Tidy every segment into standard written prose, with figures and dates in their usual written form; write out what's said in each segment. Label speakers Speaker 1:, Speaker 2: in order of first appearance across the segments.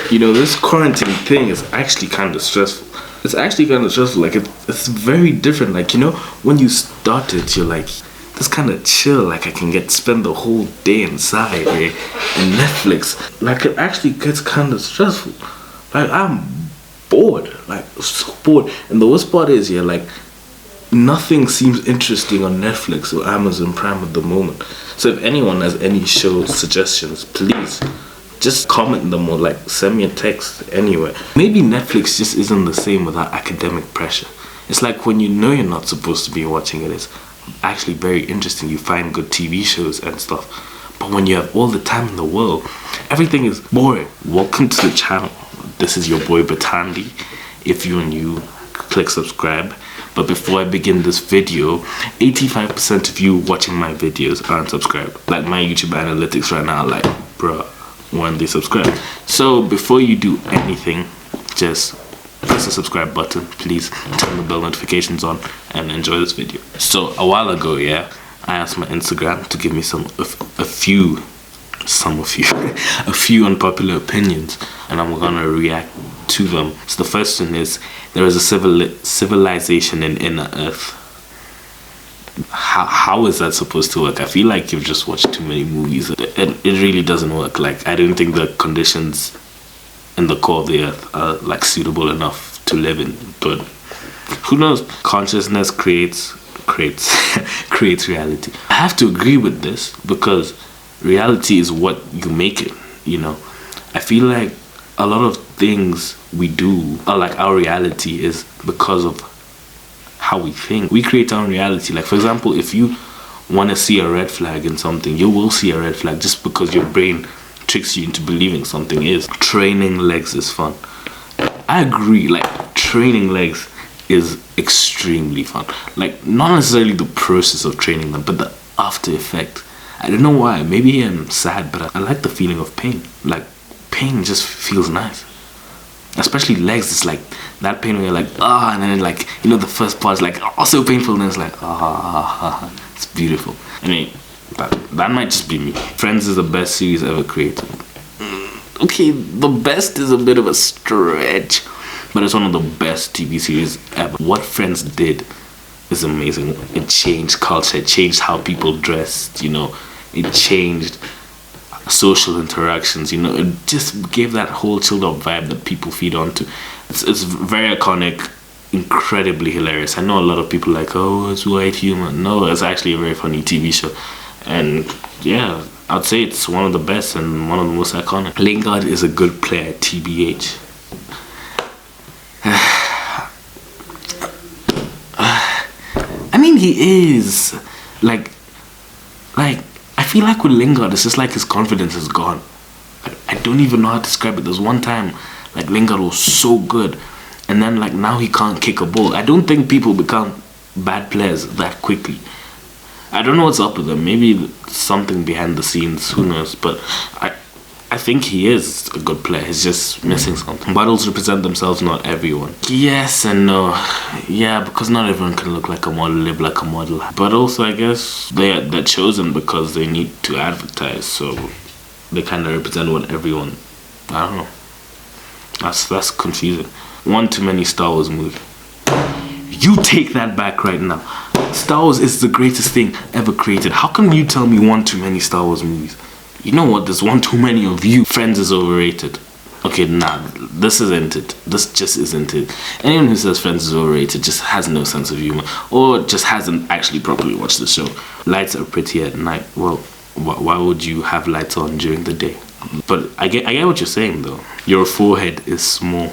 Speaker 1: This quarantine thing is actually kind of stressful. It's actually kind of stressful. Like, it's very different. Like, when you start it, you're like, this kind of chill. Like, I can spend the whole day inside, and Netflix. Like, it actually gets kind of stressful. Like, I'm bored. Like, so bored. And the worst part is, like, nothing seems interesting on Netflix or Amazon Prime at the moment. So if anyone has any show suggestions, please just comment them or like send me a text anywhere. Maybe Netflix just isn't the same without academic pressure. It's like when you're not supposed to be watching it, it's actually very interesting. You find good TV shows and stuff. But when you have all the time in the world, everything is boring. Welcome to the channel. This is your boy Batandi. If you're new, click subscribe. But before I begin this video, 85% of you watching my videos aren't subscribed. Like my YouTube analytics right now, like, bruh, when they subscribe. So before you do anything, just press the subscribe button, please turn the bell notifications on and enjoy this video. So a while ago, I asked my Instagram to give me a few unpopular opinions, and I'm gonna react to them. So the first one is, there is a civilization in inner earth. How is that supposed to work? I feel like you've just watched too many movies. It really doesn't work. Like, I don't think the conditions in the core of the earth are like suitable enough to live in. But who knows? Consciousness creates reality. I have to agree with this because reality is what you make it. I feel like a lot of things we do, or like our reality, is because of how we think. We create our own reality. Like, for example, if you want to see a red flag in something, you will see a red flag just because your brain tricks you into believing something is. Training legs is fun. I agree, like, training legs is extremely fun. Like, not necessarily the process of training them, but the after effect. I don't know why. Maybe I'm sad, but I like the feeling of pain. Like, pain just feels nice. Especially legs, it's like that pain when you're like, and then like, the first part is like, so painful, and then it's like, it's beautiful. I mean, that might just be me. Friends is the best series ever created. Okay, the best is a bit of a stretch, but it's one of the best TV series ever. What Friends did is amazing. It changed culture, it changed how people dressed, it changed social interactions, it just gave that whole chilled out vibe that people feed onto. It's very iconic, incredibly hilarious. I know a lot of people like, oh, it's white humor. No, it's actually a very funny TV show. And yeah, I'd say it's one of the best and one of the most iconic. Lingard is a good player, TBH. I mean, he is. Like, I feel like with Lingard, it's just like his confidence is gone. I don't even know how to describe it. There's one time, like, Lingard was so good, and then, like, now he can't kick a ball. I don't think people become bad players that quickly. I don't know what's up with him. Maybe something behind the scenes, who knows. But I think he is a good player. He's just missing something. Models represent themselves, not everyone. Yes and no. Yeah, because not everyone can look like a model, live like a model. But also, I guess they're chosen because they need to advertise, so they kind of represent what everyone. I don't know. That's confusing. One too many Star Wars movie. You take that back right now. Star Wars is the greatest thing ever created. How come you tell me one too many Star Wars movies? You know what? There's one too many of you. Friends is overrated. Okay, nah, this isn't it. This just isn't it. Anyone who says Friends is overrated just has no sense of humor, or just hasn't actually properly watched the show. Lights are pretty at night. Well, why would you have lights on during the day? But I get what you're saying though. Your forehead is small.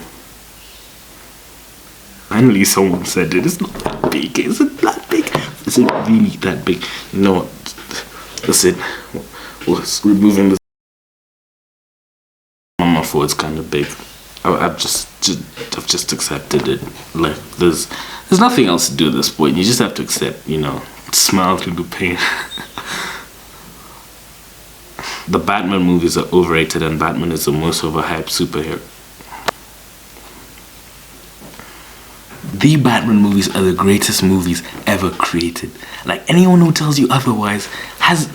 Speaker 1: Finally someone said it. It's not that big. Is it that big? Is it really that big? You know what? That's it. Removing this. My forehead's kind of big. I've just accepted it. Like, there's nothing else to do at this point. You just have to accept, smile through the pain. The Batman movies are overrated, and Batman is the most overhyped superhero. The Batman movies are the greatest movies ever created. Like, anyone who tells you otherwise has...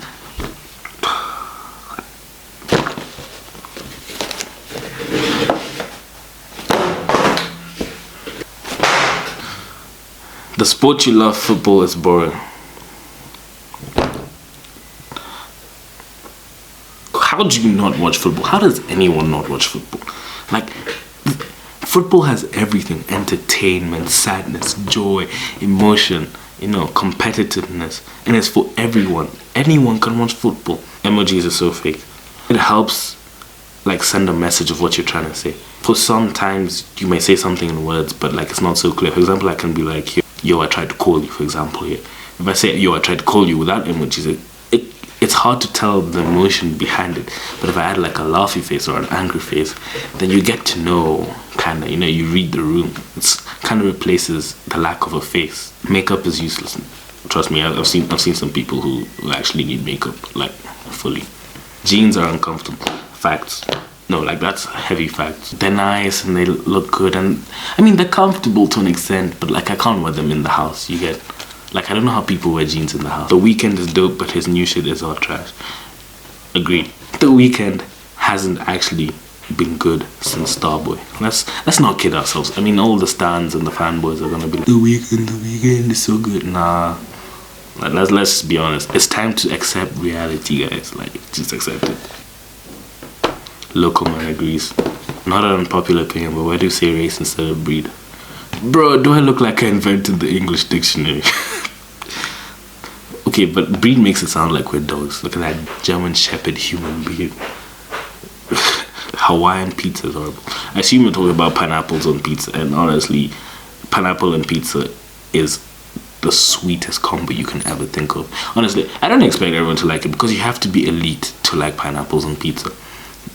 Speaker 1: The sport you love, football, is boring. How do you not watch football? How does anyone not watch football? Like, football has everything: entertainment, sadness, joy, emotion, competitiveness, and it's for everyone. Anyone can watch football. Emojis are so fake. It helps like send a message of what you're trying to say. For sometimes you may say something in words, but like it's not so clear. For example, I can be like, yo, I tried to call you, for example, here. If I say, yo, I tried to call you without emojis, it's hard to tell the emotion behind it. But if I add like a laughy face or an angry face, then you get to know, kind of, you read the room. It's kind of replaces the lack of a face. Makeup is useless. Trust me, I've seen some people who actually need makeup, like, fully. Jeans are uncomfortable. Facts. No, like, that's heavy facts. They're nice and they look good, and I mean, they're comfortable to an extent, but like, I can't wear them in the house. You get, like, I don't know how people wear jeans in the house. The Weeknd is dope, but his new shit is all trash. Agreed. The Weeknd hasn't actually been good since Starboy. Let's not kid ourselves. I mean, all the stans and the fanboys are gonna be like, the Weeknd is so good. Nah. Like, let's just be honest. It's time to accept reality, guys. Like, just accept it. Local man agrees. Not an unpopular opinion, but why do you say race instead of breed? Bro, do I look like I invented the English dictionary? Okay, but breed makes it sound like we're dogs. Look at that German Shepherd human being. Hawaiian pizza is horrible. I assume you're talking about pineapples on pizza, and honestly, pineapple and pizza is the sweetest combo you can ever think of. Honestly, I don't expect everyone to like it, because you have to be elite to like pineapples on pizza.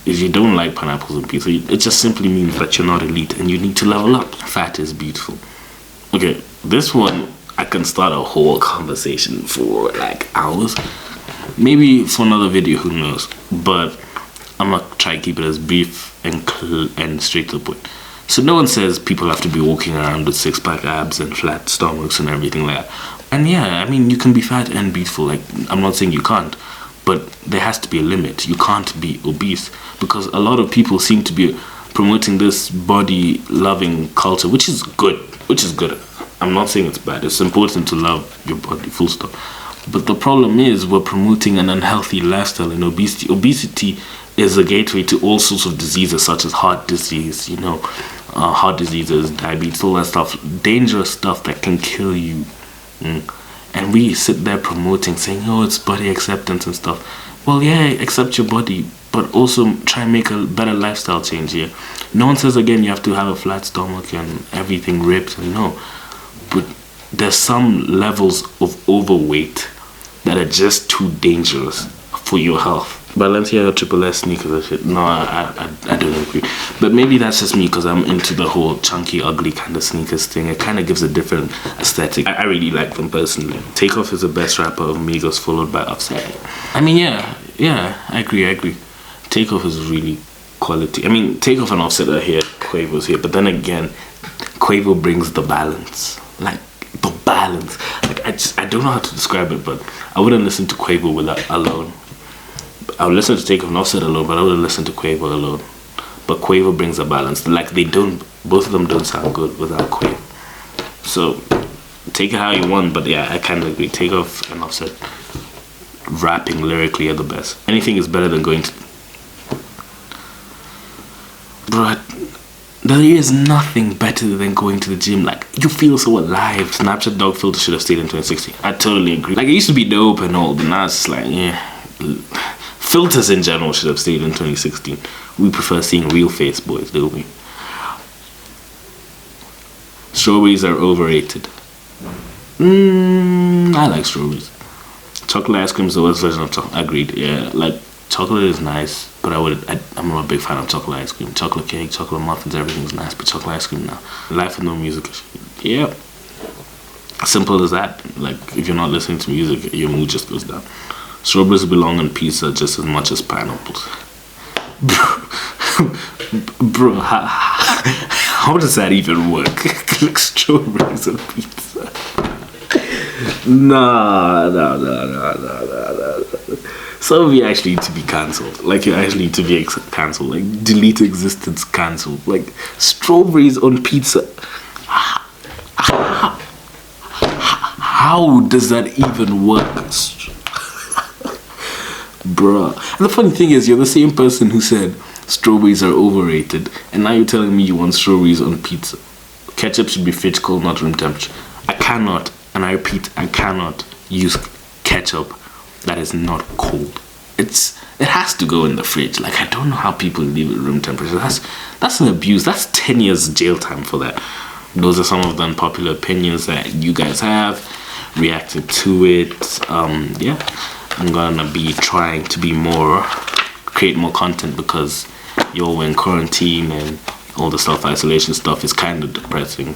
Speaker 1: If you don't like pineapples on pizza, it just simply means that you're not elite and you need to level up. Fat is beautiful. Okay, this one, I can start a whole conversation for like hours. Maybe for another video, who knows. But I'm gonna try to keep it as brief and straight to the point. So no one says people have to be walking around with six-pack abs and flat stomachs and everything like that. And yeah, I mean, you can be fat and beautiful. Like, I'm not saying you can't, but there has to be a limit. You can't be obese, because a lot of people seem to be promoting this body-loving culture, which is good. I'm not saying it's bad. It's important to love your body, full stop. But the problem is we're promoting an unhealthy lifestyle and obesity. Obesity is a gateway to all sorts of diseases, such as heart disease, heart diseases, diabetes, all that stuff, dangerous stuff that can kill you. And we sit there promoting, saying, oh, it's body acceptance and stuff. Well, yeah, accept your body, but also try and make a better lifestyle change here. No one says, again, you have to have a flat stomach and everything ripped, and no. But there's some levels of overweight that are just too dangerous for your health. Balenciaga Triple S sneakers and shit. No, I don't agree. But maybe that's just me, because I'm into the whole chunky, ugly kind of sneakers thing. It kind of gives a different aesthetic. I really like them personally. Takeoff is the best rapper of Migos, followed by Offset. I mean, yeah, I agree. Takeoff is really quality. I mean, Takeoff and Offset are here, Quavo's here. But then again, Quavo brings the balance. Like, the balance. Like, I don't know how to describe it, but I wouldn't listen to Quavo without alone. I would listen to Takeoff and Offset alone, but I wouldn't listen to Quavo alone. But Quavo brings a balance. Like, both of them don't sound good without Quavo. So, take it how you want, but yeah, I kind of agree. Takeoff and Offset, rapping lyrically, are the best. Anything is better than going to... Bro, there is nothing better than going to the gym. Like, you feel so alive. Snapchat dog filter should have stayed in 2016. I totally agree. Like, it used to be dope and all, but now it's just like, yeah. Filters in general should have stayed in 2016. We prefer seeing real face boys, don't we? Strawberries are overrated. I like strawberries. Chocolate ice cream is the worst version of chocolate. Agreed. Yeah, like, chocolate is nice, but I'm not a big fan of chocolate ice cream. Chocolate cake, chocolate muffins, everything's nice, but chocolate ice cream now. Life with no music. Yeah. Simple as that. Like, if you're not listening to music, your mood just goes down. Strawberries belong on pizza just as much as pineapples. Bro, how does that even work? Like, strawberries on pizza. Nah. Some of you actually need to be cancelled. Like, you actually need to be cancelled. Like, delete existence, cancelled. Like, strawberries on pizza. How does that even work? Bruh. And the funny thing is, you're the same person who said strawberries are overrated, and now you're telling me you want strawberries on pizza. Ketchup should be fridge cold, not room temperature. I cannot, and I repeat, I cannot use ketchup that is not cold. It has to go in the fridge. Like, I don't know how people leave it room temperature. That's an abuse. That's 10 years jail time for that. Those are some of the unpopular opinions that you guys have reacted to it. Yeah, I'm gonna be trying to create more content, because we're in quarantine and all the self-isolation stuff is kind of depressing.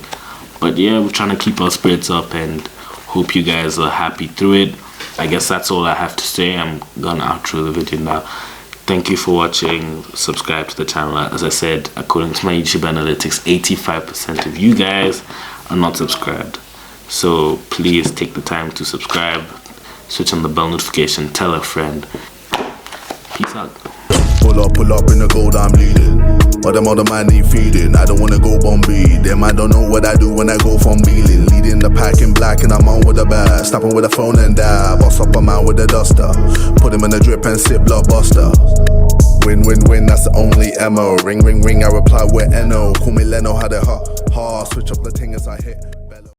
Speaker 1: But yeah, we're trying to keep our spirits up and hope you guys are happy through it. I guess that's all I have to say. I'm gonna outro the video now. Thank you for watching. Subscribe to the channel. As I said, according to my YouTube analytics, 85% of you guys are not subscribed. So please take the time to subscribe, switch on the bell notification, tell a friend. Peace out.
Speaker 2: Pull up in the gold I'm leading. But them other man ain't feeding. I don't wanna go Bombay. Them I don't know what I do when I go from Beeling. Leading the pack in black and I'm on with the bag. Snapping with a phone and dab. Boss up a man with a duster. Put him in a drip and sip blockbuster. Win, win, win, that's the only MO. Ring, ring, ring, I reply with NO. Call me Leno, had it ha. Switch up the ting as I hit.